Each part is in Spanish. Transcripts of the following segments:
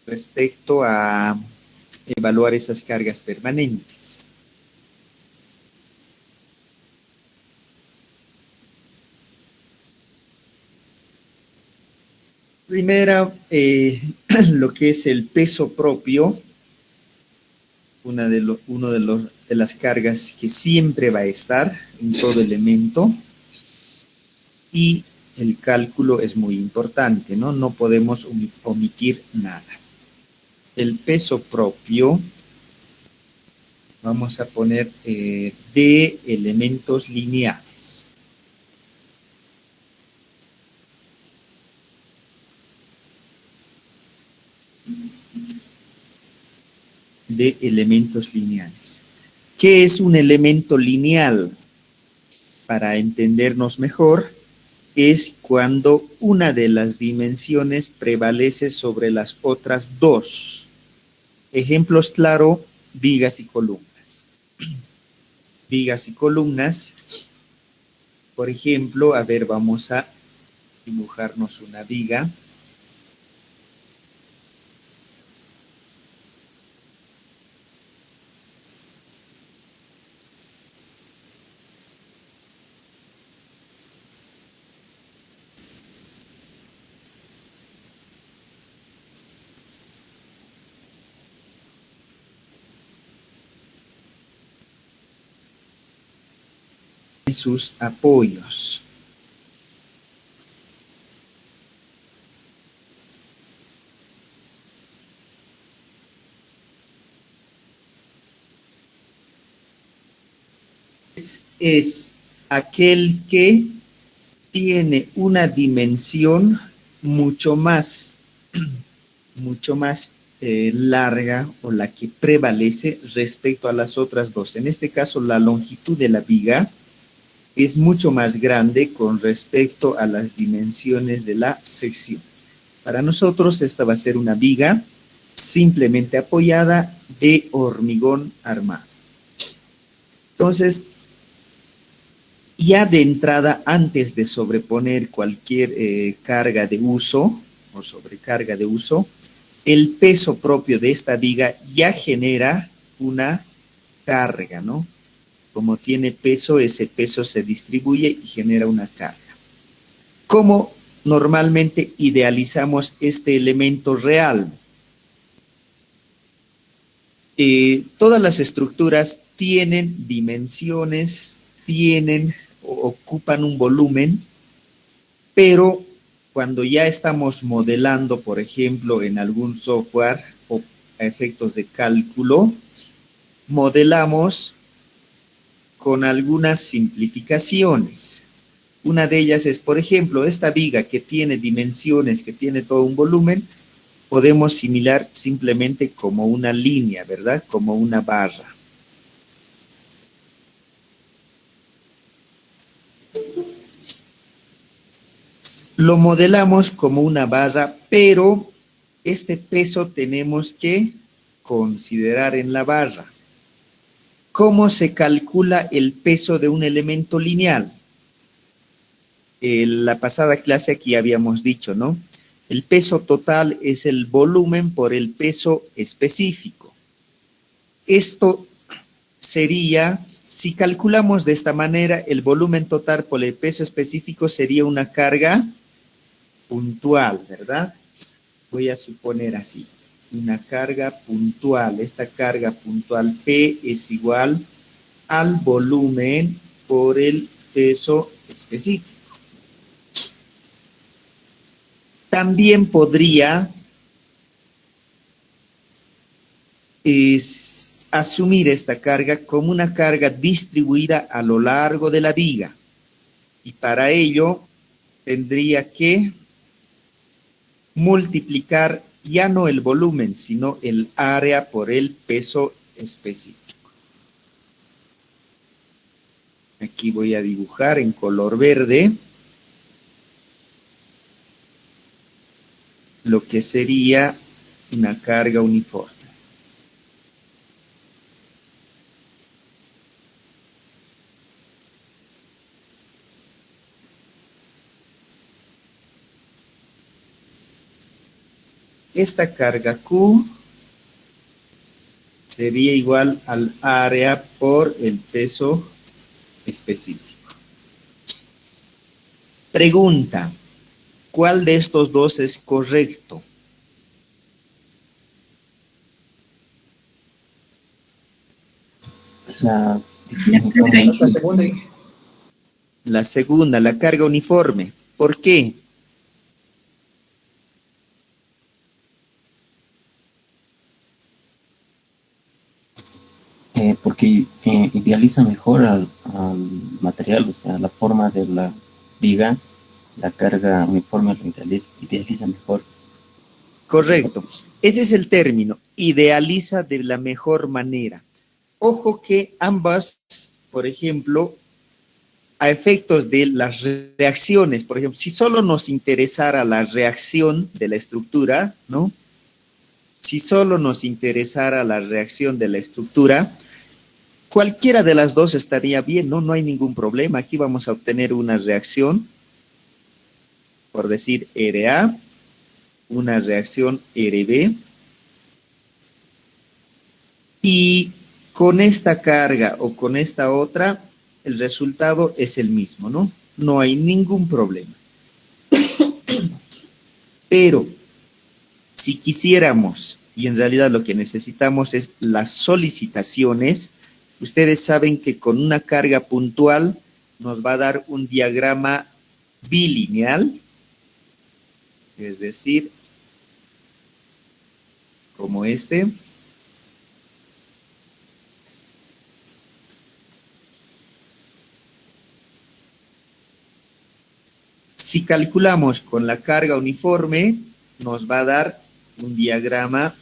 respecto a evaluar esas cargas permanentes. Primera, lo que es el peso propio, de las cargas que siempre va a estar en todo elemento, y el cálculo es muy importante, ¿no? No podemos omitir nada. El peso propio, vamos a poner de elementos lineales. De elementos lineales. ¿Qué es un elemento lineal? Para entendernos mejor, es cuando una de las dimensiones prevalece sobre las otras dos. Ejemplos claro, vigas y columnas. Vigas y columnas, por ejemplo, a ver, vamos a dibujarnos una viga. Sus apoyos. Es aquel que tiene una dimensión mucho más larga, o la que prevalece respecto a las otras dos. En este caso, la longitud de la viga es mucho más grande con respecto a las dimensiones de la sección. Para nosotros esta va a ser una viga simplemente apoyada de hormigón armado. Entonces, ya de entrada, antes de sobreponer cualquier carga de uso o sobrecarga de uso, el peso propio de esta viga ya genera una carga, ¿no? Como tiene peso, ese peso se distribuye y genera una carga. ¿Cómo normalmente idealizamos este elemento real? Todas las estructuras tienen dimensiones, tienen o ocupan un volumen, pero cuando ya estamos modelando, por ejemplo, en algún software o a efectos de cálculo, modelamos con algunas simplificaciones. Una de ellas es, por ejemplo, esta viga que tiene dimensiones, que tiene todo un volumen, podemos similar simplemente como una línea, ¿verdad? Como una barra. Lo modelamos como una barra, pero este peso tenemos que considerar en la barra. ¿Cómo se calcula el peso de un elemento lineal? En la pasada clase aquí habíamos dicho, ¿no? El peso total es el volumen por el peso específico. Esto sería, si calculamos de esta manera, el volumen total por el peso específico sería una carga puntual, ¿verdad? Voy a suponer así, una carga puntual. Esta carga puntual P es igual al volumen por el peso específico. También podría asumir esta carga como una carga distribuida a lo largo de la viga. Y para ello tendría que multiplicar ya no el volumen, sino el área por el peso específico. Aquí voy a dibujar en color verde lo que sería una carga uniforme. esta carga Q sería igual al área por el peso específico. Pregunta, ¿cuál de estos dos es correcto? La, La carga la segunda. La segunda, la carga uniforme. ¿Por qué? Porque idealiza mejor al material, o sea, la forma de la viga, la carga uniforme lo idealiza mejor. Correcto. Ese es el término, idealiza de la mejor manera. Ojo que ambas, por ejemplo, a efectos de las reacciones, por ejemplo, si solo nos interesara la reacción de la estructura, ¿no? Si solo nos interesara la reacción de la estructura, cualquiera de las dos estaría bien, ¿no? No hay ningún problema. Aquí vamos a obtener una reacción, por decir RA, una reacción RB, y con esta carga o con esta otra, el resultado es el mismo, ¿no? No hay ningún problema. Pero si quisiéramos, y en realidad lo que necesitamos es las solicitaciones, ustedes saben que con una carga puntual nos va a dar un diagrama bilineal, es decir, como este. Si calculamos con la carga uniforme, nos va a dar un diagrama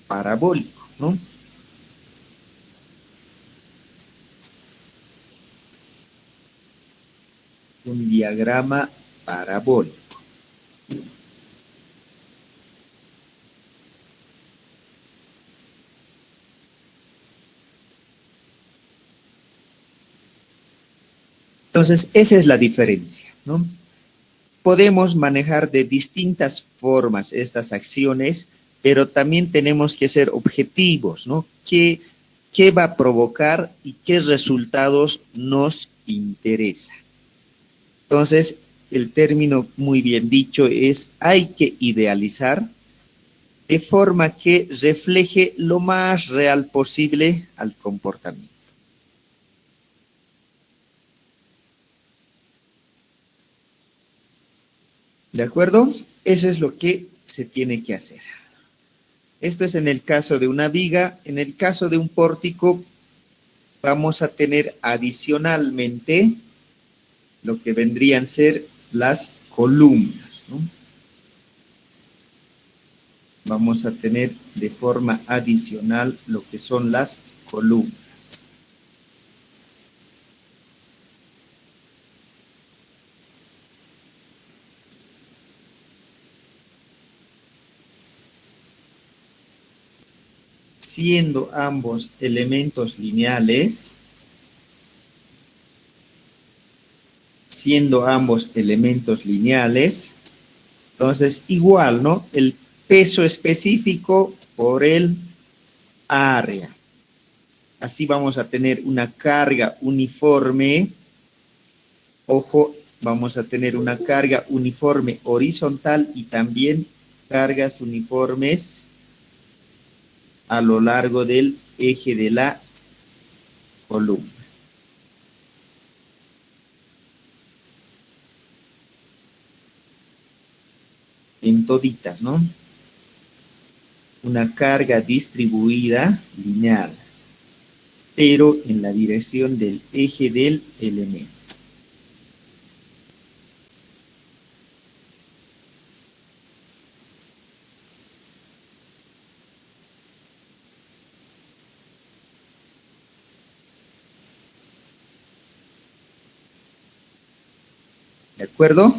parabólico, ¿no? Un diagrama parabólico. Entonces, esa es la diferencia, ¿no? Podemos manejar de distintas formas estas acciones, pero también tenemos que ser objetivos, ¿no? ¿Qué va a provocar y qué resultados nos interesa? Entonces, el término muy bien dicho es, hay que idealizar de forma que refleje lo más real posible al comportamiento. ¿De acuerdo? Eso es lo que se tiene que hacer. Esto es en el caso de una viga. En el caso de un pórtico, vamos a tener adicionalmente lo que vendrían a ser las columnas, ¿no? Vamos a tener de forma adicional lo que son las columnas. Siendo ambos elementos lineales, entonces igual, ¿no? El peso específico por el área. Así vamos a tener una carga uniforme. Ojo, vamos a tener una carga uniforme horizontal y también cargas uniformes a lo largo del eje de la columna. En toditas, ¿no? Una carga distribuida lineal, pero en la dirección del eje del elemento. ¿De acuerdo?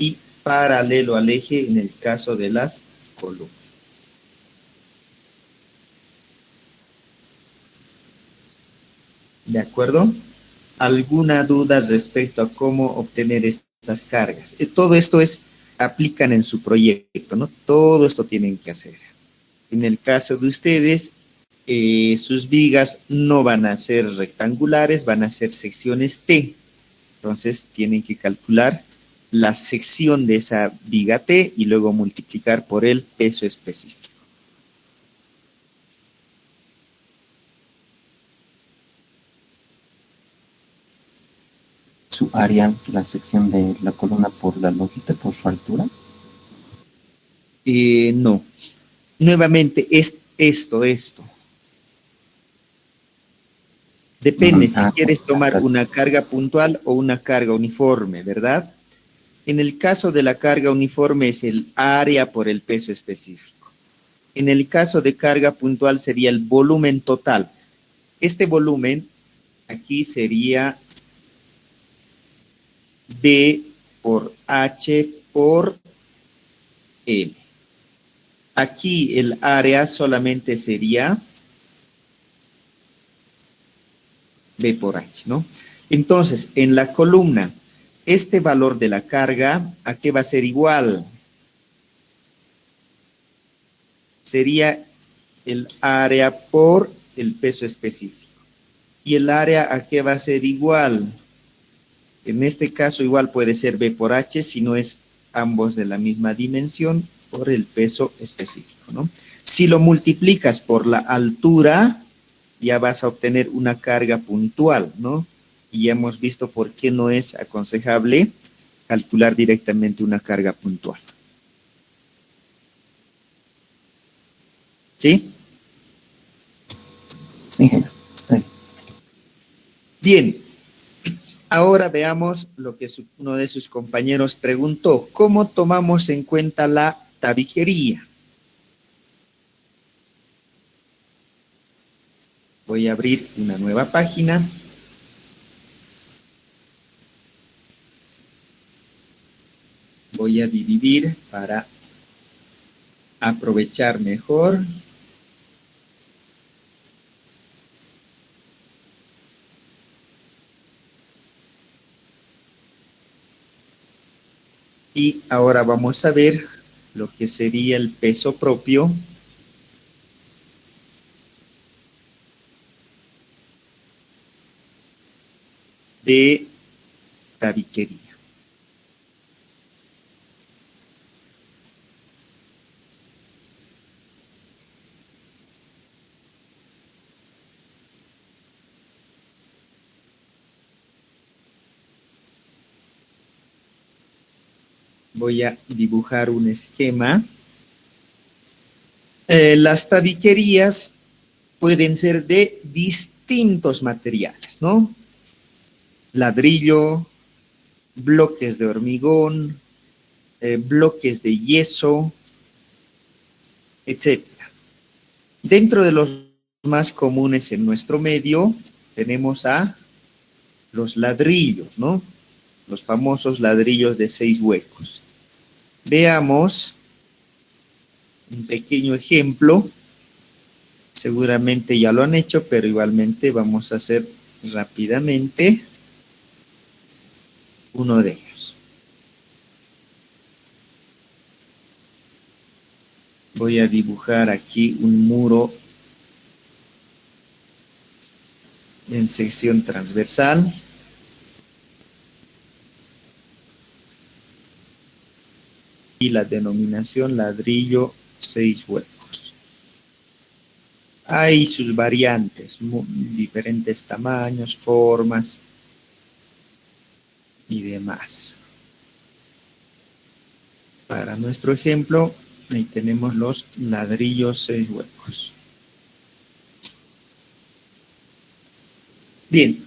y paralelo al eje en el caso de las columnas. ¿De acuerdo? ¿Alguna duda respecto a cómo obtener estas cargas? Todo esto aplican en su proyecto, ¿no? Todo esto tienen que hacer. En el caso de ustedes, sus vigas no van a ser rectangulares, van a ser secciones T. Entonces, tienen que calcular la sección de esa viga T y luego multiplicar por el peso específico. Su área, la sección de la columna por la longitud, por su altura. No. Nuevamente, esto. Depende si quieres tomar una carga puntual o una carga uniforme, ¿verdad? En el caso de la carga uniforme es el área por el peso específico. En el caso de carga puntual sería el volumen total. Este volumen aquí sería B por H por L. Aquí el área solamente sería B por H, ¿no? Entonces, en la columna, este valor de la carga, ¿a qué va a ser igual? Sería el área por el peso específico. ¿Y el área a qué va a ser igual? En este caso igual puede ser B por H si no es ambos de la misma dimensión por el peso específico, ¿no? Si lo multiplicas por la altura, ya vas a obtener una carga puntual, ¿no? Y ya hemos visto por qué no es aconsejable calcular directamente una carga puntual. ¿Sí? Sí, está bien. Bien, ahora veamos lo que uno de sus compañeros preguntó. ¿Cómo tomamos en cuenta la tabiquería? Voy a abrir una nueva página. Voy a dividir para aprovechar mejor. Y ahora vamos a ver lo que sería el peso propio de tabiquería. Voy a dibujar un esquema. Las tabiquerías pueden ser de distintos materiales, ¿no? Ladrillo, bloques de hormigón, bloques de yeso, etcétera. Dentro de los más comunes en nuestro medio tenemos a los ladrillos, ¿no? Los famosos ladrillos de 6 huecos. Veamos un pequeño ejemplo. Seguramente ya lo han hecho, pero igualmente vamos a hacer rápidamente uno de ellos. Voy a dibujar aquí un muro en sección transversal. Y la denominación ladrillo 6 huecos. Hay sus variantes, diferentes tamaños, formas y demás. Para nuestro ejemplo, ahí tenemos los ladrillos 6 huecos. Bien,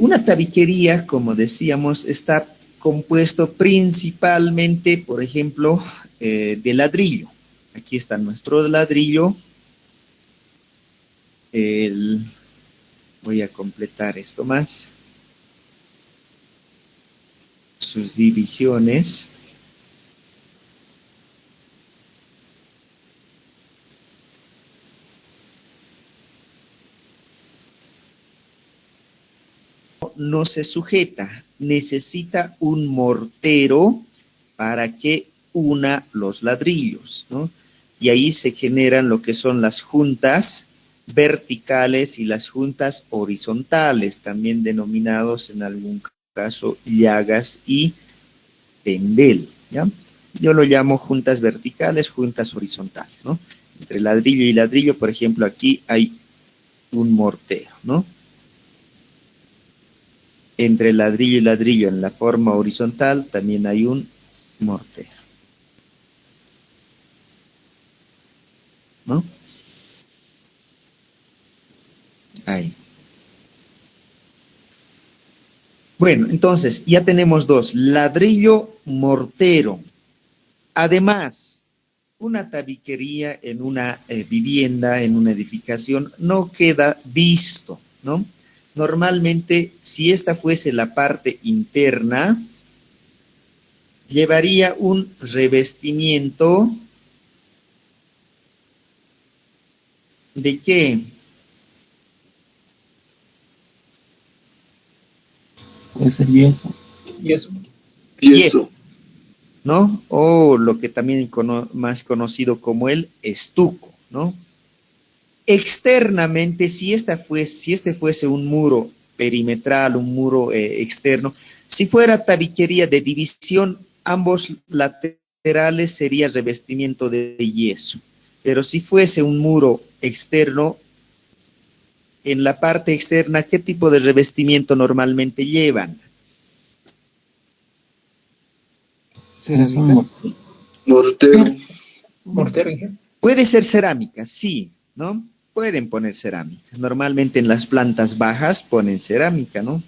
una tabiquería, como decíamos, está compuesto principalmente, por ejemplo, de ladrillo. Aquí está nuestro ladrillo. Voy a completar esto más. sus divisiones. No se sujeta, necesita un mortero para que una los ladrillos, ¿no? Y ahí se generan lo que son las juntas verticales y las juntas horizontales, también denominados en algún caso llagas y tendel, ¿ya? Yo lo llamo juntas verticales, juntas horizontales, ¿no? Entre ladrillo y ladrillo, por ejemplo, aquí hay un mortero, ¿no? Entre ladrillo y ladrillo en la forma horizontal también hay un mortero, ¿no? Ahí. Bueno, entonces ya tenemos dos, ladrillo, mortero. Además, una tabiquería en una vivienda, en una edificación, no queda visto, ¿no? Normalmente, si esta fuese la parte interna, llevaría un revestimiento ¿de qué? Puede ser yeso. Yeso. Yeso, ¿no? O lo que también más conocido como el estuco, ¿no? Externamente, si este fuese un muro perimetral, un muro externo, si fuera tabiquería de división, ambos laterales sería revestimiento de yeso. Pero si fuese un muro externo, en la parte externa, ¿qué tipo de revestimiento normalmente llevan? Cerámicas. Mortero. Mortero, ¿qué? Puede ser cerámica, sí, ¿no? Pueden poner cerámica. Normalmente en las plantas bajas ponen cerámica, ¿no?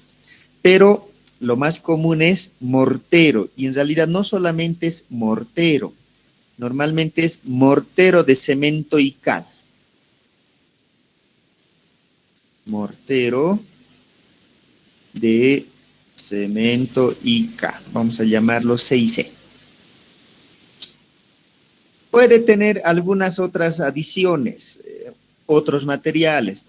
Pero lo más común es mortero, y en realidad no solamente es mortero, normalmente es mortero de cemento y cal. Mortero de cemento y cal. Vamos a llamarlo 6C. Puede tener algunas otras adiciones, otros materiales.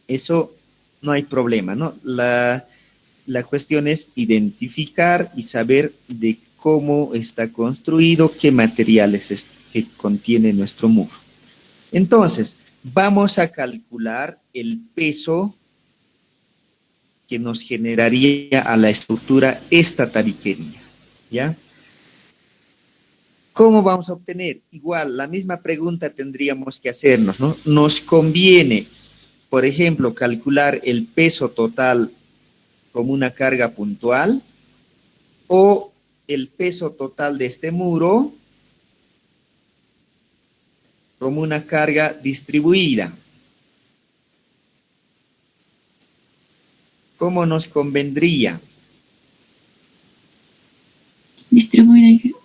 Eso no hay problema, ¿no? La cuestión es identificar y saber de cómo está construido, qué materiales que contiene nuestro muro. Entonces, vamos a calcular el peso que nos generaría a la estructura esta tabiquería, ¿ya? ¿Cómo vamos a obtener? Igual, la misma pregunta tendríamos que hacernos, ¿no? Nos conviene, por ejemplo, calcular el peso total como una carga puntual o el peso total de este muro como una carga distribuida. ¿Cómo nos convendría? Distribuida.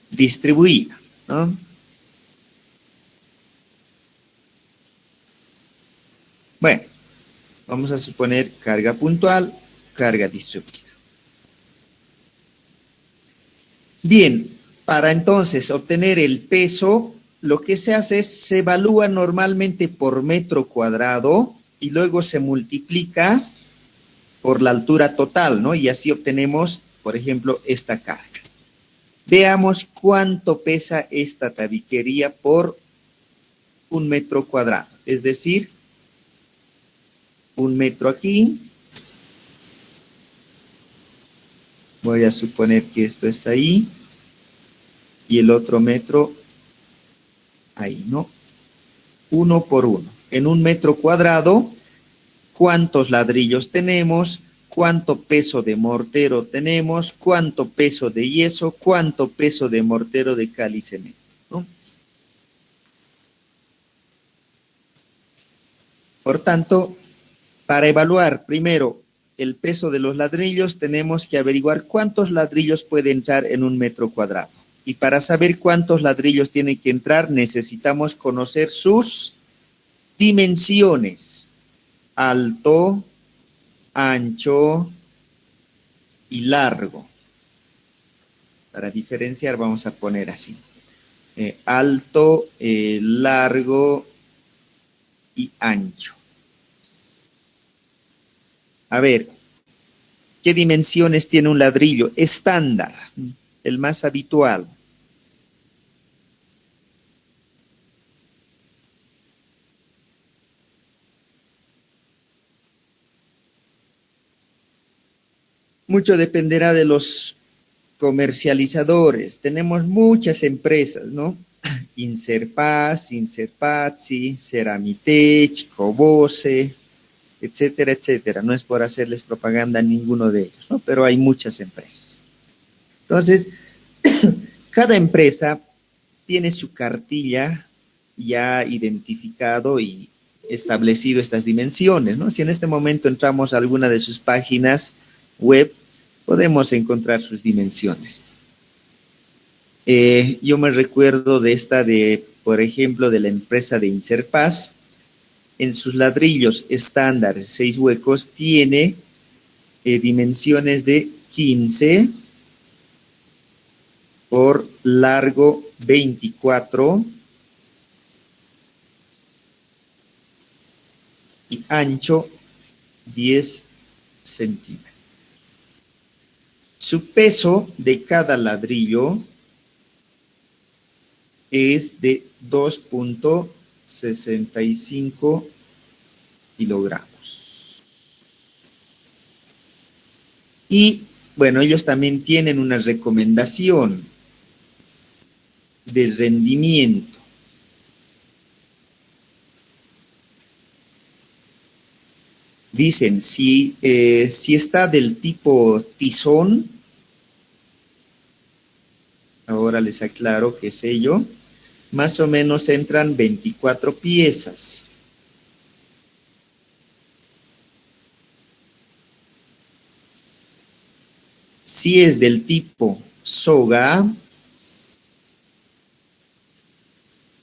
Distribuida, ¿no? Bueno, vamos a suponer carga puntual, carga distribuida. Bien, para entonces obtener el peso, lo que se hace es, se evalúa normalmente por metro cuadrado y luego se multiplica por la altura total, ¿no? Y así obtenemos, por ejemplo, esta carga. Veamos cuánto pesa esta tabiquería por un metro cuadrado. Es decir, un metro aquí. Voy a suponer que esto es ahí. Y el otro metro ahí, ¿no? 1 por 1. En un metro cuadrado, ¿cuántos ladrillos tenemos? ¿Cuánto peso de mortero tenemos? ¿Cuánto peso de yeso? ¿Cuánto peso de mortero de cal y cemento? ¿No? Por tanto, para evaluar primero el peso de los ladrillos, tenemos que averiguar cuántos ladrillos puede entrar en un metro cuadrado. Y para saber cuántos ladrillos tiene que entrar, necesitamos conocer sus dimensiones. Alto, ancho, y largo. Para diferenciar vamos a poner así. Alto, largo y ancho. A ver, ¿qué dimensiones tiene un ladrillo? Estándar, el más habitual. Mucho dependerá de los comercializadores. Tenemos muchas empresas, ¿no? Inserpaz, Inserpazzi, Ceramitech, Cobose, etcétera, etcétera. No es por hacerles propaganda a ninguno de ellos, ¿no? Pero hay muchas empresas. Entonces, cada empresa tiene su cartilla ya identificado y establecido estas dimensiones, ¿no? Si en este momento entramos a alguna de sus páginas web, podemos encontrar sus dimensiones. Yo me recuerdo de esta por ejemplo, de la empresa de Inserpaz. En sus ladrillos estándar 6 huecos tiene dimensiones de 15 por largo 24 y ancho 10 centímetros. Su peso de cada ladrillo es de 2.65 kilogramos. Y bueno, ellos también tienen una recomendación de rendimiento. Dicen, si está del tipo tizón, ahora les aclaro qué es ello, más o menos entran 24 piezas. Si es del tipo soga,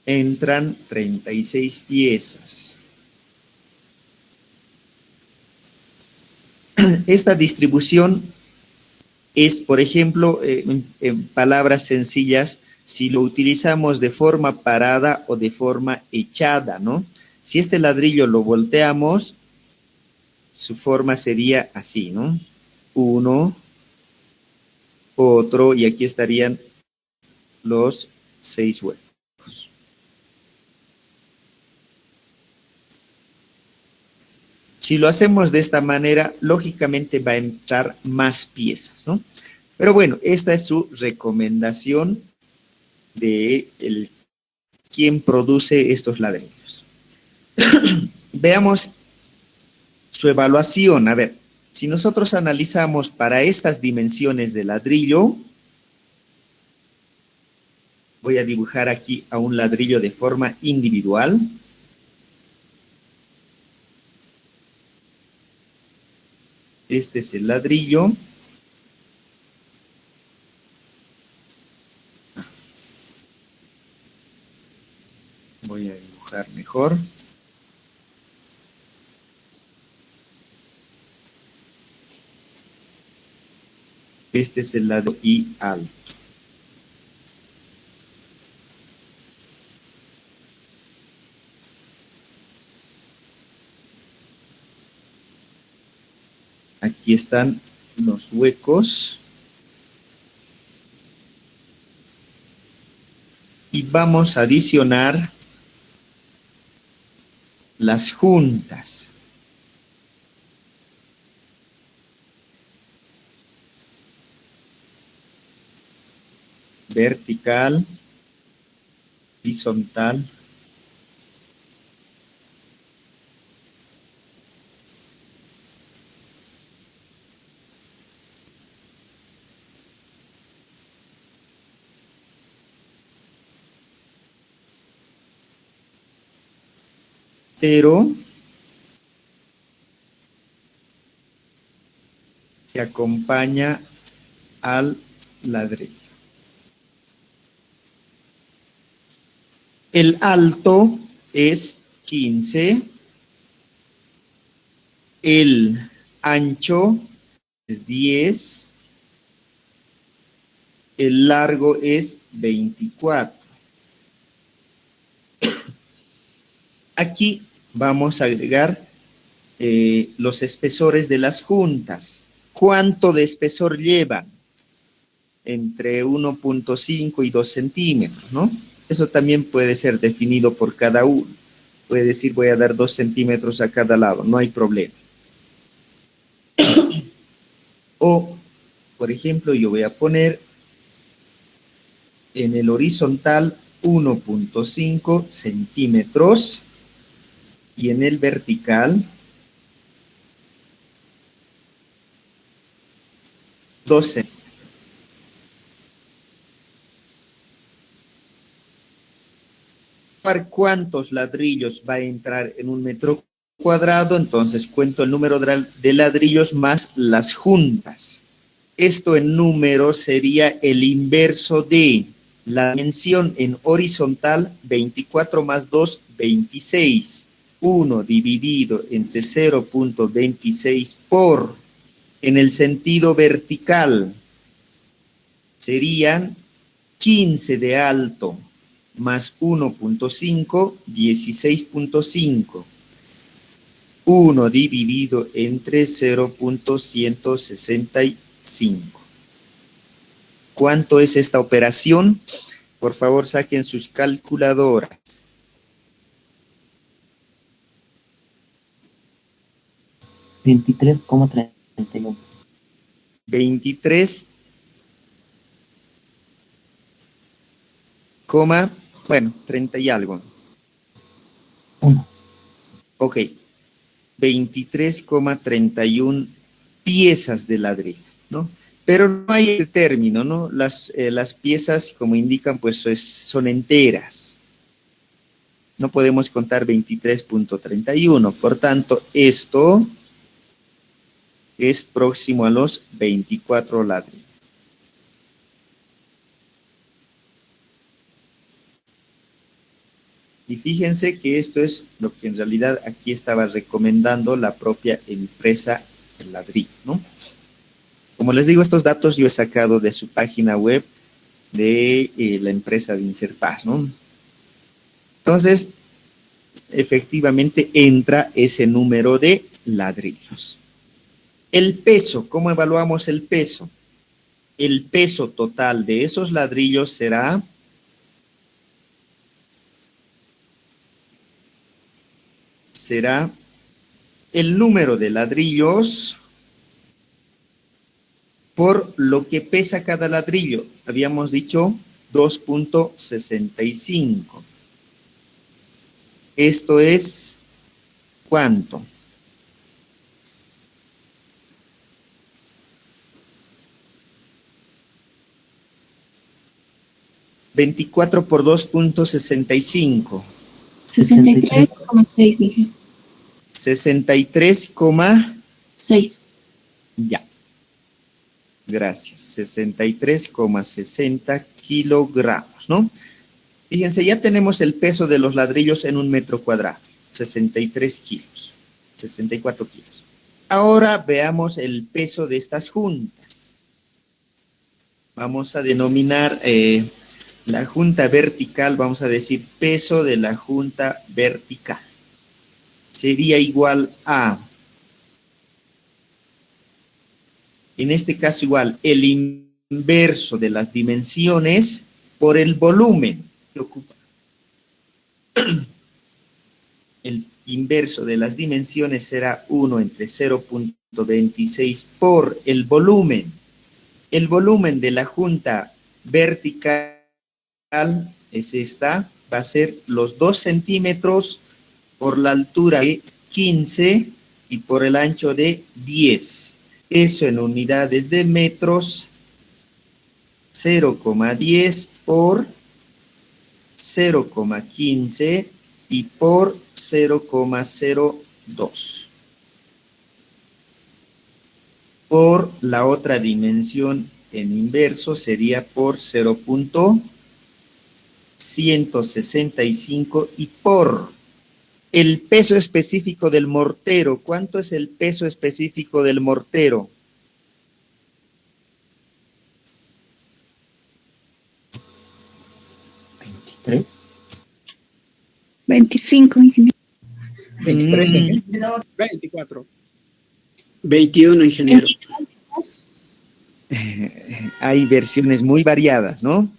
entran 36 piezas. Esta distribución es, por ejemplo, en palabras sencillas, si lo utilizamos de forma parada o de forma echada, ¿no? Si este ladrillo lo volteamos, su forma sería así, ¿no? Uno, otro, y aquí estarían los 6 huecos. Si lo hacemos de esta manera, lógicamente va a entrar más piezas, ¿no? Pero bueno, esta es su recomendación de quien produce estos ladrillos. Veamos su evaluación. A ver, si nosotros analizamos para estas dimensiones de ladrillo, voy a dibujar aquí a un ladrillo de forma individual. Este es el ladrillo. Voy a dibujar mejor. Este es el lado I alto. Aquí están los huecos. Y vamos a adicionar las juntas. Vertical, horizontal. Pero que acompaña al ladrillo. El alto es 15, el ancho es 10 el largo es 24. Aquí vamos a agregar los espesores de las juntas. ¿Cuánto de espesor llevan? Entre 1.5 y 2 centímetros, ¿no? Eso también puede ser definido por cada uno. Puede decir, voy a dar 2 centímetros a cada lado, no hay problema. O, por ejemplo, yo voy a poner en el horizontal 1.5 centímetros y en el vertical 12. ¿Cuántos ladrillos va a entrar en un metro cuadrado? Entonces cuento el número de ladrillos más las juntas. Esto en número sería el inverso de la dimensión en horizontal, 24 más 2, 26. 1 dividido entre 0.26 por, en el sentido vertical, serían 15 de alto más 1.5, 16.5. 1 dividido entre 0.165. ¿Cuánto es esta operación? Por favor, saquen sus calculadoras. 23,31. 23, bueno, 30 y algo. 1. Ok. 23,31 piezas de ladrillo, ¿no? Pero no hay el término, ¿no? Las piezas, como indican, pues son enteras. No podemos contar 23.31. Por tanto, esto es próximo a los 24 ladrillos. Y fíjense que esto es lo que en realidad aquí estaba recomendando la propia empresa El Ladrillo, ¿no? Como les digo, estos datos yo he sacado de su página web de la empresa de Inserpaz, ¿no? Entonces, efectivamente entra ese número de ladrillos. El peso, ¿cómo evaluamos el peso? El peso total de esos ladrillos será el número de ladrillos por lo que pesa cada ladrillo. Habíamos dicho 2.65. Esto es, ¿cuánto? ¿24 por 2.65? 63,6 dije. 63, 6. ya. Gracias. 63,60 kilogramos, ¿no? Fíjense, ya tenemos el peso de los ladrillos en un metro cuadrado. 63 kilos. 64 kilos. Ahora veamos el peso de estas juntas. Vamos a denominar la junta vertical, vamos a decir peso de la junta vertical. Sería igual a, en este caso igual, el inverso de las dimensiones por el volumen que ocupa. El inverso de las dimensiones será 1 entre 0.26 por el volumen. El volumen de la junta vertical es esta, va a ser los 2 centímetros por la altura de 15 y por el ancho de 10. Eso en unidades de metros, 0,10 por 0,15 y por 0,02. Por la otra dimensión en inverso sería por 0.165 y por el peso específico del mortero. ¿Cuánto es el peso específico del mortero? 23. 25, ingeniero. 23, ingeniero. 24. 21, ingeniero. Hay versiones muy variadas, ¿no?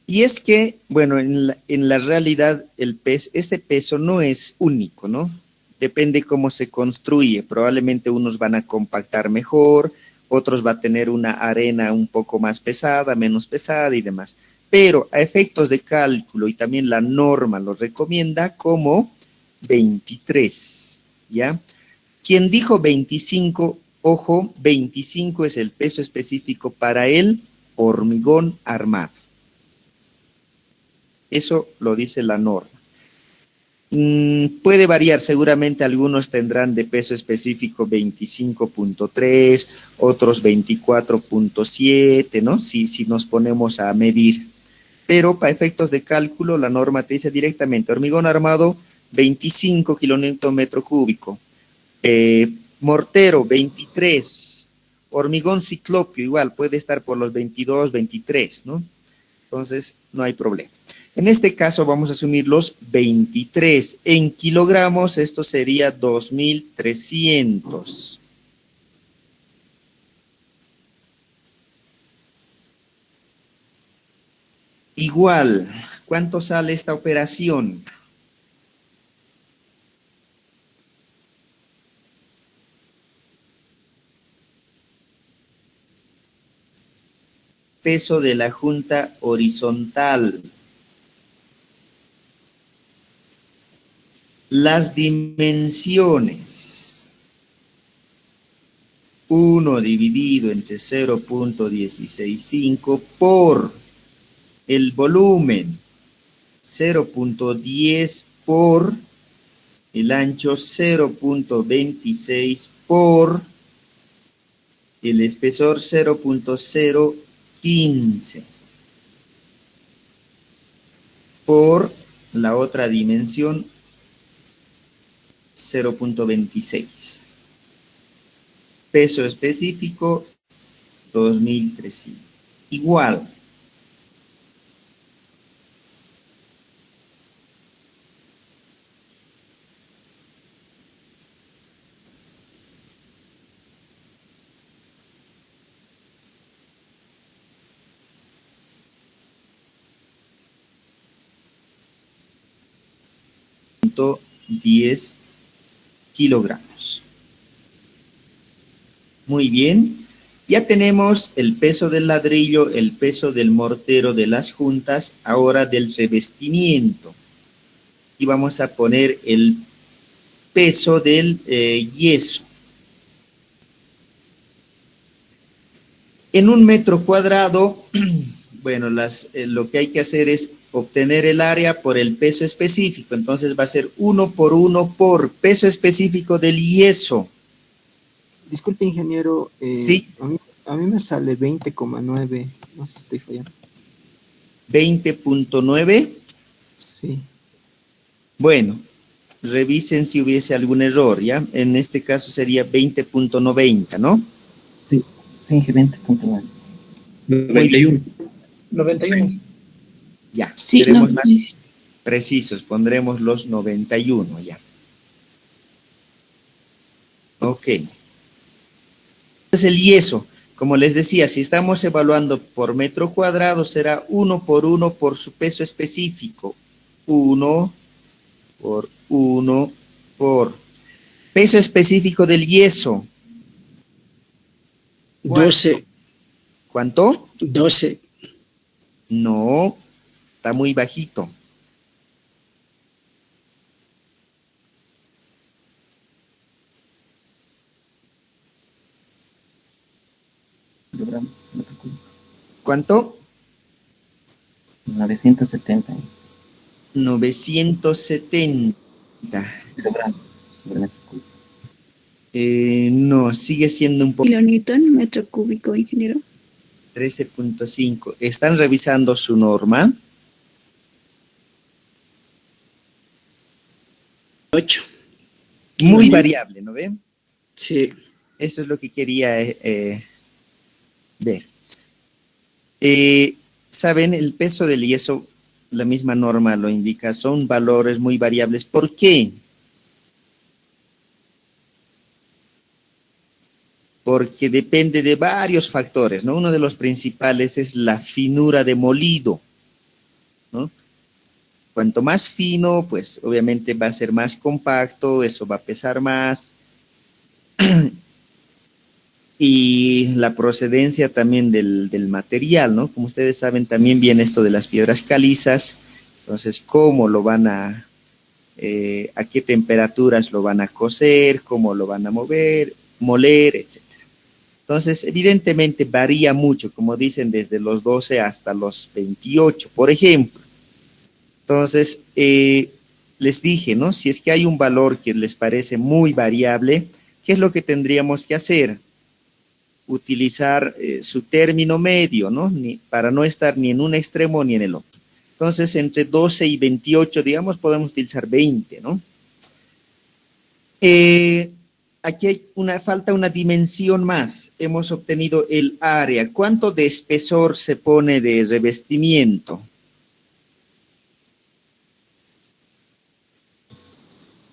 Y es que, bueno, en la realidad ese peso no es único, ¿no? Depende cómo se construye. Probablemente unos van a compactar mejor, otros va a tener una arena un poco más pesada, menos pesada y demás. Pero a efectos de cálculo y también la norma lo recomienda como 23, ¿ya? Quien dijo 25, ojo, 25 es el peso específico para el hormigón armado. Eso lo dice la norma. Puede variar, seguramente algunos tendrán de peso específico 25.3, otros 24.7, ¿no? Si nos ponemos a medir. Pero para efectos de cálculo, la norma te dice directamente, hormigón armado, 25 kilonewton metro cúbico. Mortero, 23. Hormigón ciclopio, igual, puede estar por los 22, 23, ¿no? Entonces, no hay problema. En este caso vamos a asumir los 23. En kilogramos esto sería 2.300. Igual, ¿cuánto sale esta operación? Peso de la junta horizontal. Las dimensiones. 1 dividido entre 0.165 por el volumen. 0.10 por el ancho, 0.26 por el espesor, 0.015 por la otra dimensión, 0.26. Peso específico, 2.300. Igual. .10 kilogramos. Muy bien. Ya tenemos el peso del ladrillo, el peso del mortero, de las juntas, ahora del revestimiento. Y vamos a poner el peso del yeso. En un metro cuadrado, bueno, lo que hay que hacer es obtener el área por el peso específico. Entonces va a ser 1 por 1 por peso específico del yeso. Disculpe, ingeniero. Sí. A mí me sale 20,9. No sé si estoy fallando. 20.9. Sí. Bueno, revisen si hubiese algún error, ¿ya? En este caso sería 20.90, ¿no? Sí, 20.9. 91. 91. Ya, Sí, seremos no, más sí. precisos, pondremos los 91 ya. Ok. Entonces el yeso, como les decía, si estamos evaluando por metro cuadrado, será 1 por 1 por su peso específico. 1 por 1 por peso específico del yeso. 12. ¿Cuánto? 12. No, está muy bajito. Kilogramos metro cúbico. ¿Cuánto? 970 970. kilogramos sobre metro cúbico. No, sigue siendo un poco. Kilonewton, metro cúbico, ingeniero. 13.5. ¿Están revisando su norma? 8. Muy variable, ¿no ven? Sí. Eso es lo que quería ver. ¿Saben? El peso del yeso la misma norma lo indica, son valores muy variables. ¿Por qué? Porque depende de varios factores, ¿no? Uno de los principales es la finura de molido, ¿no? Cuanto más fino, pues obviamente va a ser más compacto, eso va a pesar más. Y la procedencia también del material, ¿no? Como ustedes saben, también viene esto de las piedras calizas. Entonces, ¿cómo lo van a qué temperaturas lo van a cocer, cómo lo van a moler, etc. Entonces, evidentemente varía mucho, como dicen, desde los 12 hasta los 28, por ejemplo. Entonces, les dije, ¿no? Si es que hay un valor que les parece muy variable, ¿qué es lo que tendríamos que hacer? Utilizar su término medio, ¿no? Para no estar ni en un extremo ni en el otro. Entonces, entre 12 y 28, digamos, podemos utilizar 20, ¿no? Aquí hay falta una dimensión más. Hemos obtenido el área. ¿Cuánto de espesor se pone de revestimiento?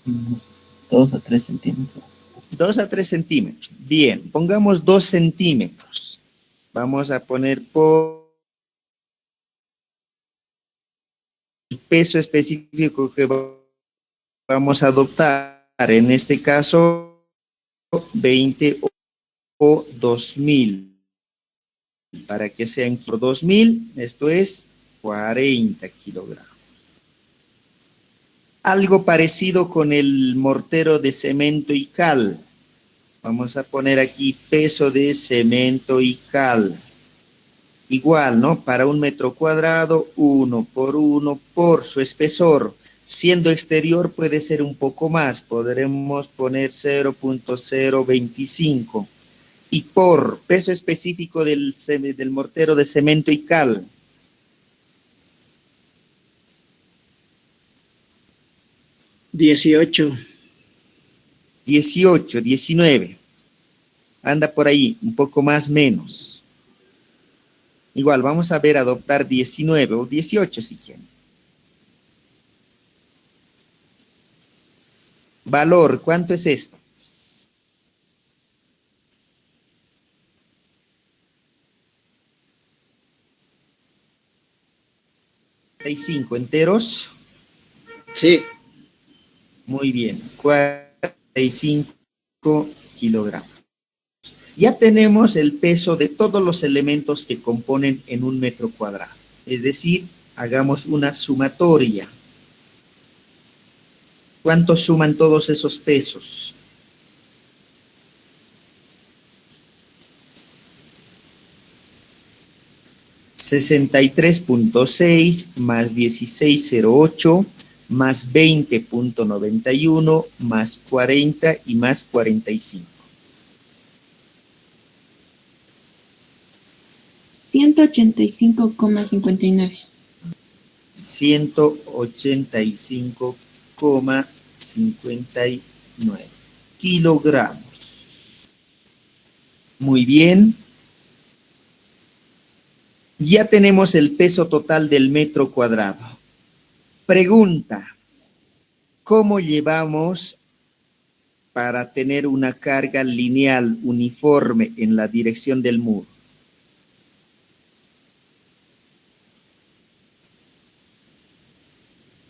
Unos 2 a 3 centímetros. 2 a 3 centímetros. Bien, pongamos 2 centímetros. Vamos a poner por el peso específico que vamos a adoptar. En este caso, 20 o 2000. Para que sean por 2000, esto es 40 kilogramos. Algo parecido con el mortero de cemento y cal. Vamos a poner aquí peso de cemento y cal. Igual, ¿no? Para 1 metro cuadrado, 1 por su espesor. Siendo exterior puede ser un poco más. Podremos poner 0.025. Y por peso específico del mortero de cemento y cal. 18. 18, 19. Anda por ahí, un poco más, menos. Igual, vamos a ver adoptar 19 o 18 si quieren. Valor, ¿cuánto es esto? ¿45 enteros? Sí. Muy bien, 45 kilogramos. Ya tenemos el peso de todos los elementos que componen en 1 metro cuadrado. Es decir, hagamos una sumatoria. ¿Cuánto suman todos esos pesos? $63.6 más 16.08 más 20.91 más 40 y más 45. 185,59. 185,59 kilogramos. Muy bien. Ya tenemos el peso total del metro cuadrado. Pregunta, ¿cómo llevamos para tener una carga lineal uniforme en la dirección del muro?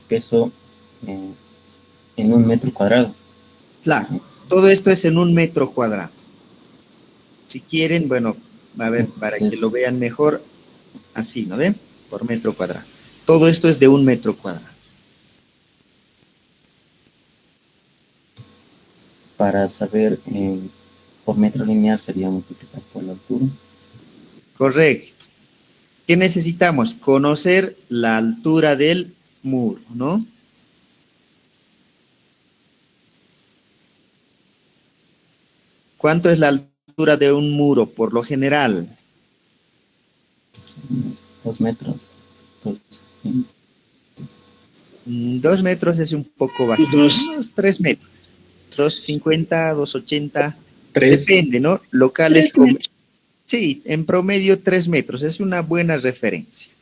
Peso en 1 metro cuadrado. Claro, todo esto es en 1 metro cuadrado. Si quieren, bueno, a ver, para que lo vean mejor, así, ¿no ven? Por metro cuadrado. Todo esto es de 1 metro cuadrado. Para saber por metro lineal sería multiplicar por la altura. Correcto. ¿Qué necesitamos? Conocer la altura del muro, ¿no? ¿Cuánto es la altura de un muro por lo general? Unos 2 metros. 2 metros es un poco bajito. Unos 3 metros. 250, 280. 3. Depende, ¿no? Locales 3 metros. Sí, en promedio 3 metros. Es una buena referencia.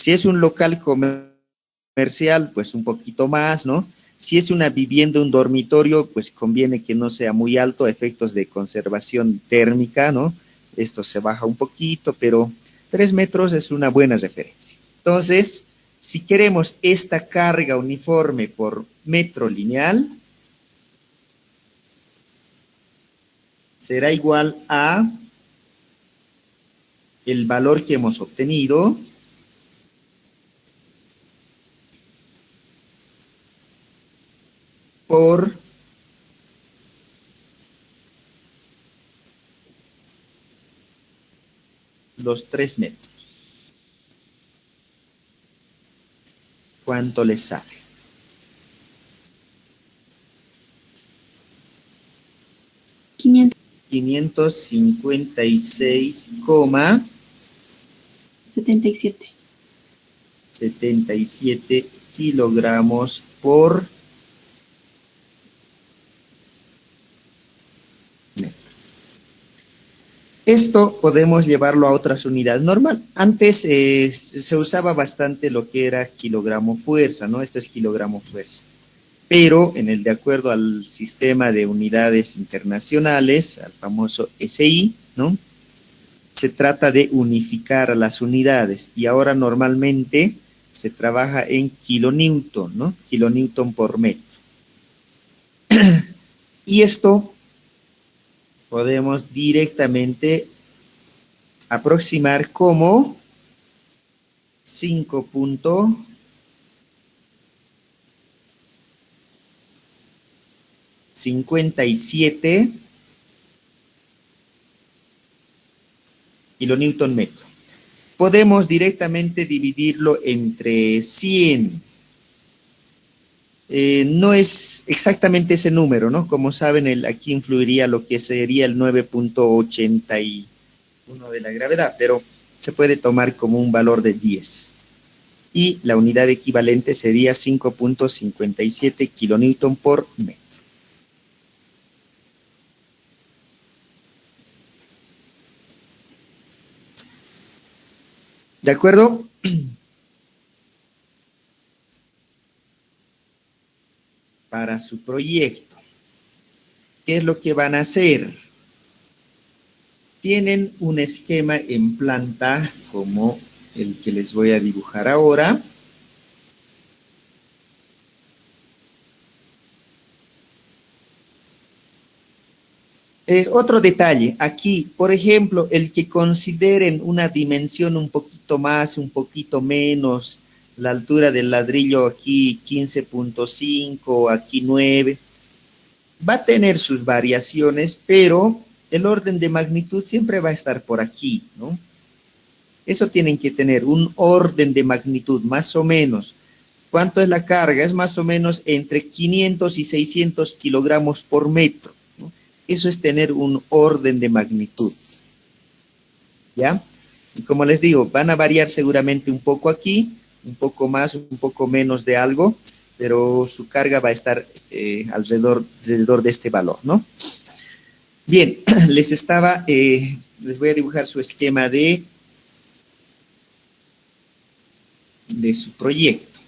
Si es un local comercial, pues un poquito más, ¿no? Si es una vivienda, un dormitorio, pues conviene que no sea muy alto, a efectos de conservación térmica, ¿no? Esto se baja un poquito, pero 3 metros es una buena referencia. Entonces, si queremos esta carga uniforme por metro lineal, será igual a el valor que hemos obtenido por los 3 metros. ¿Cuánto les sale? 500. 556,77 77. kilogramos por metro. Esto podemos llevarlo a otras unidades. Normal, antes se usaba bastante lo que era kilogramo fuerza, ¿no? Esto es kilogramo fuerza. Pero de acuerdo al sistema de unidades internacionales, al famoso SI, ¿no? Se trata de unificar a las unidades y ahora normalmente se trabaja en kilonewton, ¿no? Kilonewton por metro. Y esto podemos directamente aproximar como 5,57 kilonewton metro. Podemos directamente dividirlo entre 100. No es exactamente ese número, ¿no? Como saben, aquí influiría lo que sería el 9,81 de la gravedad, pero se puede tomar como un valor de 10. Y la unidad equivalente sería 5,57 kilonewton por metro. ¿De acuerdo? Para su proyecto, ¿qué es lo que van a hacer? Tienen un esquema en planta como el que les voy a dibujar ahora. Otro detalle, aquí, por ejemplo, el que consideren una dimensión un poquito más, un poquito menos, la altura del ladrillo aquí 15,5, aquí 9, va a tener sus variaciones, pero el orden de magnitud siempre va a estar por aquí, ¿no? Eso tienen que tener un orden de magnitud, más o menos. ¿Cuánto es la carga? Es más o menos entre 500 y 600 kilogramos por metro, ¿no? Eso es tener un orden de magnitud, ¿ya? Y como les digo, van a variar seguramente un poco aquí, un poco más, un poco menos de algo, pero su carga va a estar alrededor de este valor, ¿no? Bien, les voy a dibujar su esquema de su proyecto.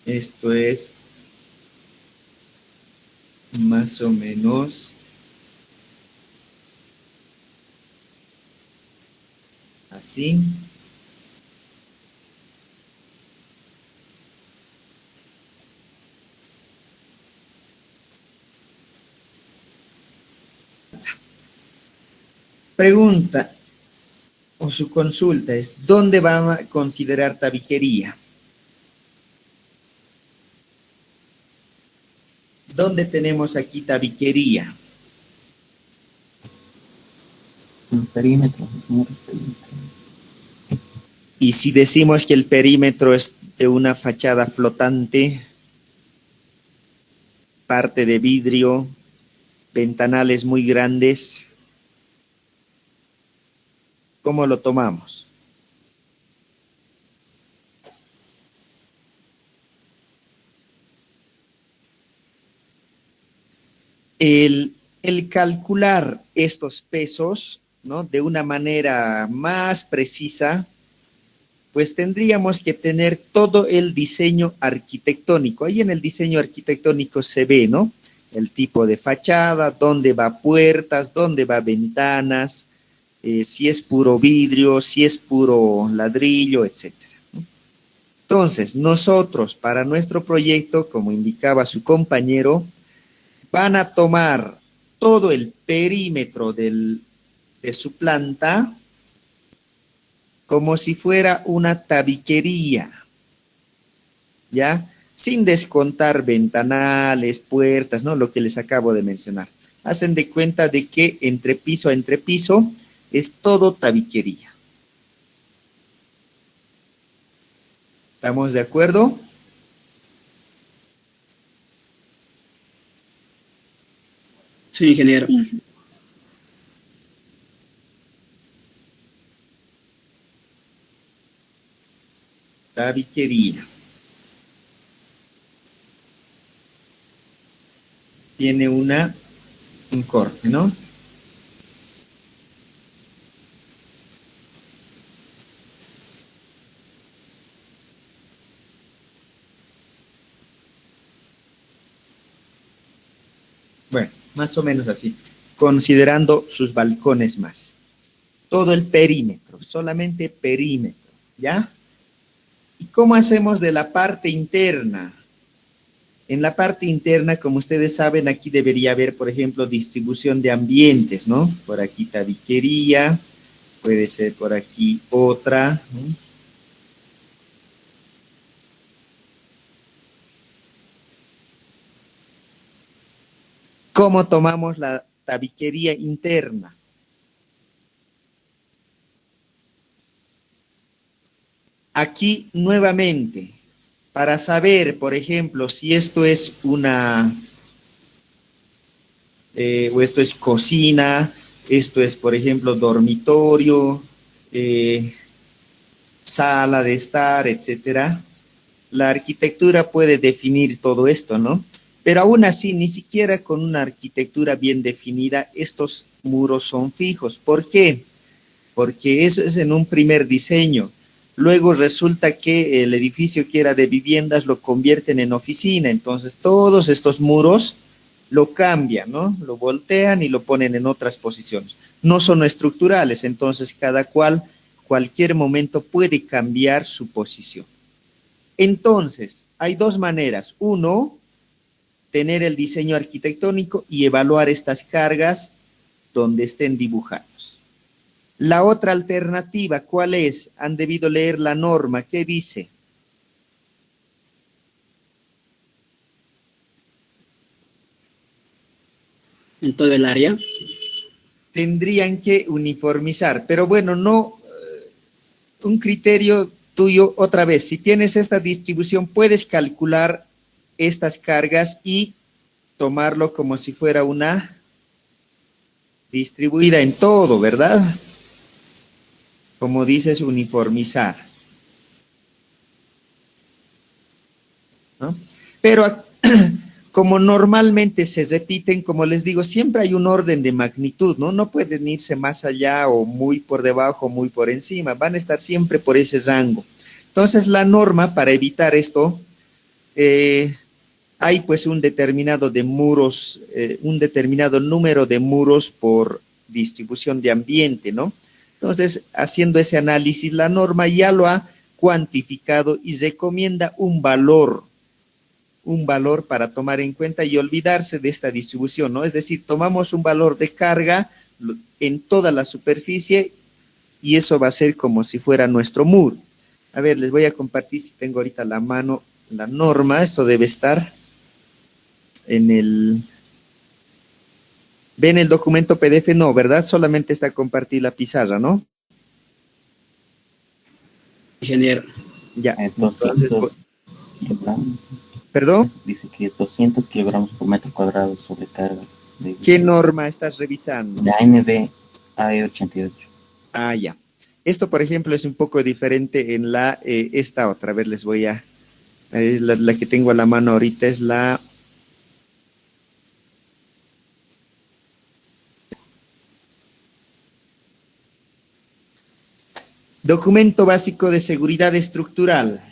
Esto es más o menos así. Pregunta o su consulta es, ¿dónde van a considerar tabiquería? ¿Dónde tenemos aquí tabiquería? Un perímetro, es un perímetro. Y si decimos que el perímetro es de una fachada flotante, parte de vidrio, ventanales muy grandes, ¿cómo lo tomamos? El calcular estos pesos ¿no? De una manera más precisa, pues tendríamos que tener todo el diseño arquitectónico. Ahí en el diseño arquitectónico se ve, ¿no? El tipo de fachada, dónde va puertas, dónde va ventanas, si es puro vidrio, si es puro ladrillo, etcétera. Entonces, nosotros para nuestro proyecto, como indicaba su compañero, van a tomar todo el perímetro de su planta como si fuera una tabiquería, ¿ya? Sin descontar ventanales, puertas, ¿no? Lo que les acabo de mencionar. Hacen de cuenta de que entre piso a entre piso es todo tabiquería. ¿Estamos de acuerdo? Sí, ingeniero. Sí. Tabiquería. Tiene un corte, ¿no? Bueno, más o menos así, considerando sus balcones más. Todo el perímetro, solamente perímetro, ¿ya? ¿Y cómo hacemos de la parte interna? En la parte interna, como ustedes saben, aquí debería haber, por ejemplo, distribución de ambientes, ¿no? Por aquí tabiquería, puede ser por aquí otra, ¿no? ¿Cómo tomamos la tabiquería interna? Aquí nuevamente, para saber, por ejemplo, si esto es o esto es cocina, esto es, por ejemplo, dormitorio, sala de estar, etcétera. La arquitectura puede definir todo esto, ¿no? Pero aún así, ni siquiera con una arquitectura bien definida, estos muros son fijos. ¿Por qué? Porque eso es en un primer diseño. Luego resulta que el edificio que era de viviendas lo convierten en oficina, entonces todos estos muros lo cambian, ¿no? Lo voltean y lo ponen en otras posiciones. No son estructurales, entonces cualquier momento puede cambiar su posición. Entonces, hay dos maneras. Uno, tener el diseño arquitectónico y evaluar estas cargas donde estén dibujados. La otra alternativa, ¿cuál es? Han debido leer la norma. ¿Qué dice? En todo el área. Tendrían que uniformizar, pero bueno, no, un criterio tuyo otra vez. Si tienes esta distribución, puedes calcular estas cargas y tomarlo como si fuera una distribuida en todo, ¿verdad? Como dices, uniformizar, ¿no? Pero como normalmente se repiten, como les digo, siempre hay un orden de magnitud, ¿no? No pueden irse más allá o muy por debajo, muy por encima, van a estar siempre por ese rango. Entonces, la norma para evitar esto, hay pues un determinado de muros, un determinado número de muros por distribución de ambiente, ¿no? Entonces, haciendo ese análisis, la norma ya lo ha cuantificado y recomienda un valor para tomar en cuenta y olvidarse de esta distribución, ¿no? Es decir, tomamos un valor de carga en toda la superficie y eso va a ser como si fuera nuestro muro. A ver, les voy a compartir si tengo ahorita a la mano la norma. Esto debe estar en el... ¿Ven el documento PDF? No, ¿verdad? Solamente está compartir la pizarra, ¿no? Ingeniero. Ya, entonces... 200 kilogramos. ¿Perdón? Dice que es 200 kilogramos por metro cuadrado sobre carga. ¿Qué norma estás revisando? La ANB AE88. Ah, ya. Esto, por ejemplo, es un poco diferente en esta otra. A ver, les voy a... la que tengo a la mano ahorita es la... Documento básico de seguridad estructural.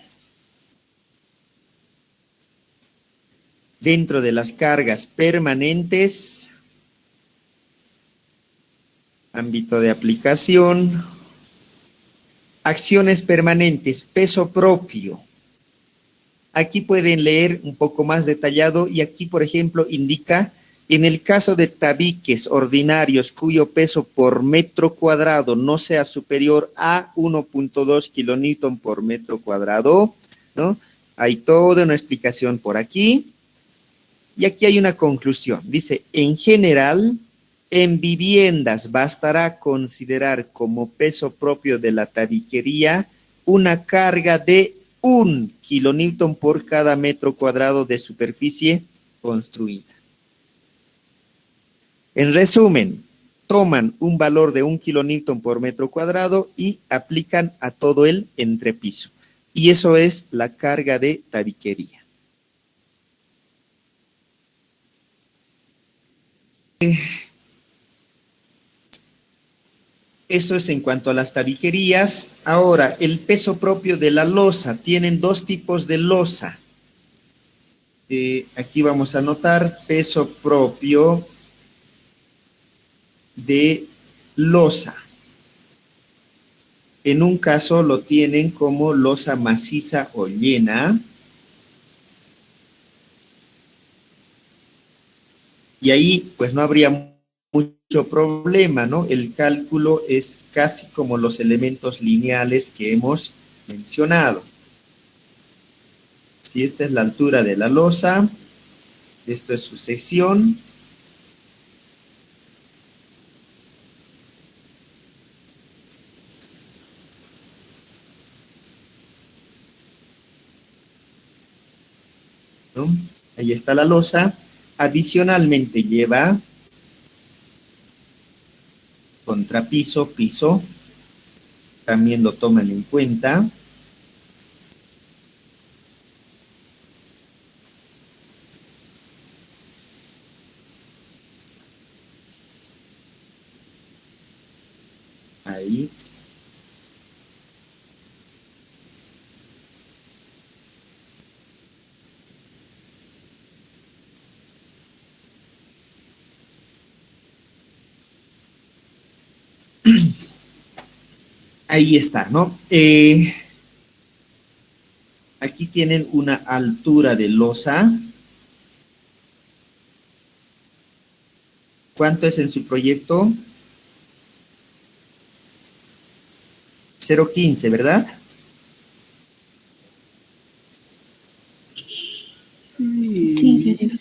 Dentro de las cargas permanentes, ámbito de aplicación, acciones permanentes, peso propio. Aquí pueden leer un poco más detallado y aquí, por ejemplo, indica, en el caso de tabiques ordinarios cuyo peso por metro cuadrado no sea superior a 1.2 kilonewton por metro cuadrado, ¿no? Hay toda una explicación por aquí. Y aquí hay una conclusión. Dice, en general, en viviendas bastará considerar como peso propio de la tabiquería una carga de 1 kilonewton por cada metro cuadrado de superficie construida. En resumen, toman un valor de 1 kilonewton por metro cuadrado y aplican a todo el entrepiso. Y eso es la carga de tabiquería. Eso es en cuanto a las tabiquerías. Ahora, el peso propio de la losa. Tienen dos tipos de losa. Aquí vamos a anotar peso propio de losa. En un caso lo tienen como losa maciza o llena. Y ahí pues no habría mucho problema, ¿no? El cálculo es casi como los elementos lineales que hemos mencionado. Si esta es la altura de la losa, esto es su sección. ¿No? Ahí está la losa. Adicionalmente lleva contrapiso, piso. También lo toman en cuenta. Ahí. Ahí está, ¿no? Aquí tienen una altura de losa. ¿Cuánto es en su proyecto? 0.15, ¿verdad? Sí, ingeniero.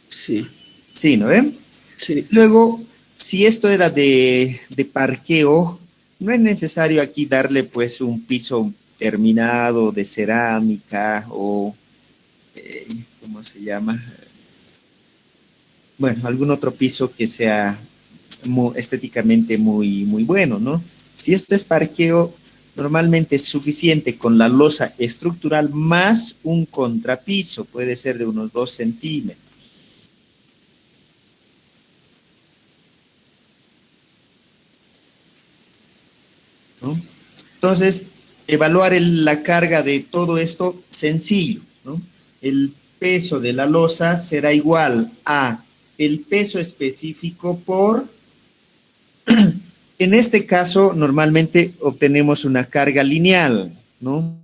Sí. Sí, ¿no ven? Sí. Luego, si esto era de parqueo, no es necesario aquí darle pues un piso terminado de cerámica o, ¿cómo se llama? Bueno, algún otro piso que sea estéticamente muy bueno, ¿no? Si esto es parqueo, normalmente es suficiente con la losa estructural más un contrapiso, puede ser de unos 2 centímetros. ¿No? Entonces, evaluar la carga de todo esto, sencillo, ¿no? El peso de la losa será igual a el peso específico por, en este caso, normalmente obtenemos una carga lineal, ¿no?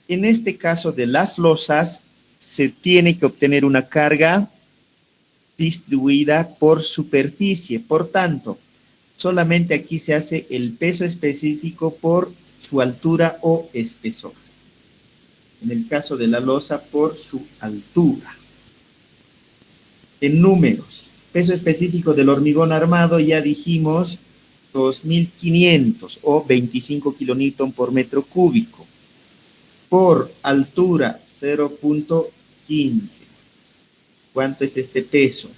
En este caso de las losas, se tiene que obtener una carga distribuida por superficie, por tanto, solamente aquí se hace el peso específico por su altura o espesor. En el caso de la losa, por su altura. En números, peso específico del hormigón armado, ya dijimos 2.500 o 25 kilonewton por metro cúbico. Por altura, 0.15. ¿Cuánto es este peso?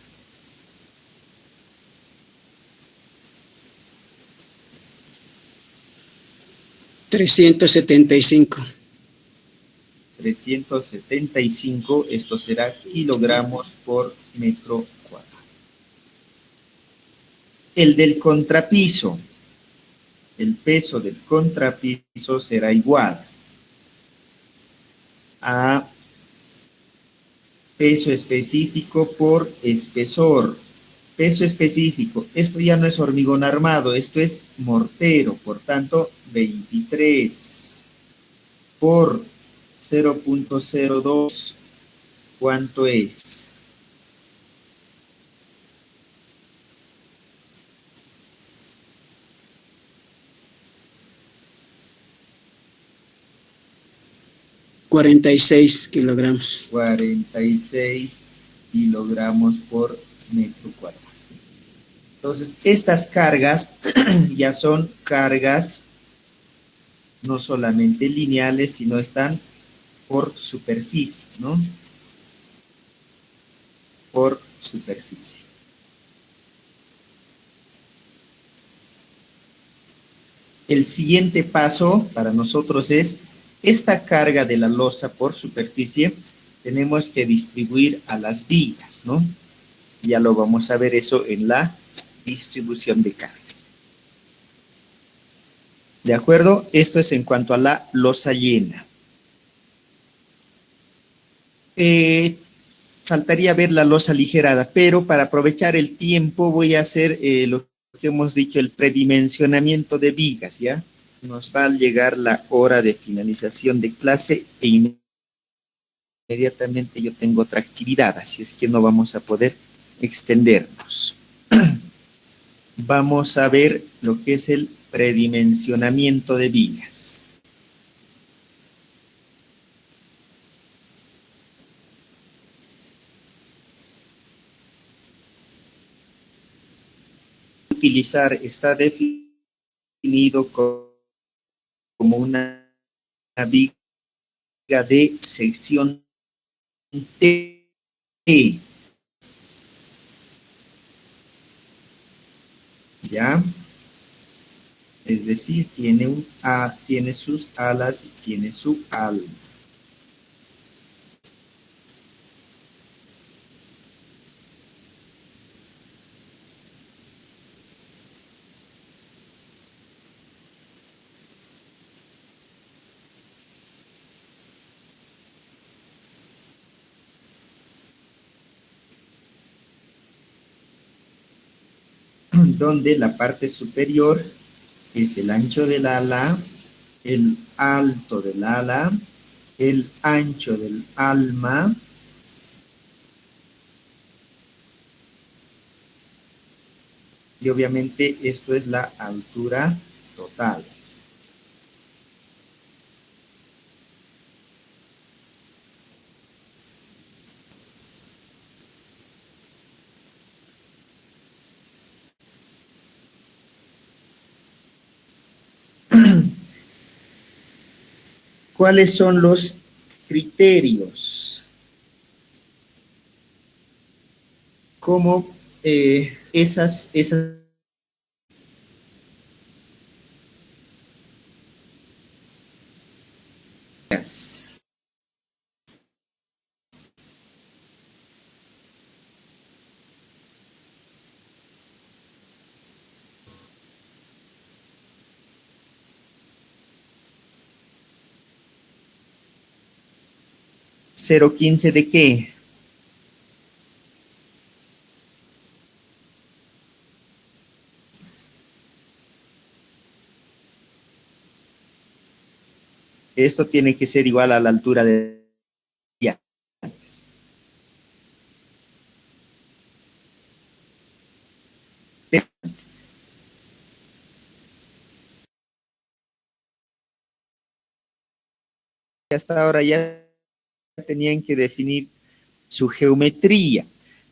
$375. 375, esto será kilogramos por metro cuadrado. El del contrapiso, el peso del contrapiso será igual a peso específico por espesor. Peso específico, esto ya no es hormigón armado, esto es mortero, por tanto 23 por 0.02, ¿cuánto es? $46 kilogramos. 46 kilogramos por metro cuadrado. Entonces, estas cargas ya son cargas no solamente lineales, sino están por superficie, ¿no? Por superficie. El siguiente paso para nosotros es esta carga de la losa por superficie, tenemos que distribuir a las vigas, ¿no? Ya lo vamos a ver eso en la distribución de cargas. ¿De acuerdo? Esto es en cuanto a la losa llena. Faltaría ver la losa aligerada, pero para aprovechar el tiempo voy a hacer lo que hemos dicho, el predimensionamiento de vigas, ¿ya? Nos va a llegar la hora de finalización de clase e inmediatamente yo tengo otra actividad, así es que no vamos a poder extendernos. Vamos a ver lo que es el predimensionamiento de vigas. Utilizar está definido como una viga de sección T. ¿Ya? Es decir, tiene sus alas y tiene su alma. Donde la parte superior es el ancho del ala, el alto del ala, el ancho del alma, y obviamente esto es la altura total. ¿Cuáles son los criterios? ¿Cómo esas ¿0.15 de qué? Esto tiene que ser igual a la altura de ya. Hasta ahora ya tenían que definir su geometría.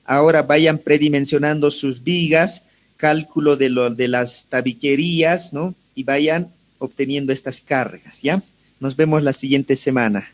Ahora vayan predimensionando sus vigas, cálculo de las tabiquerías, ¿no? Y vayan obteniendo estas cargas, ¿ya? Nos vemos la siguiente semana.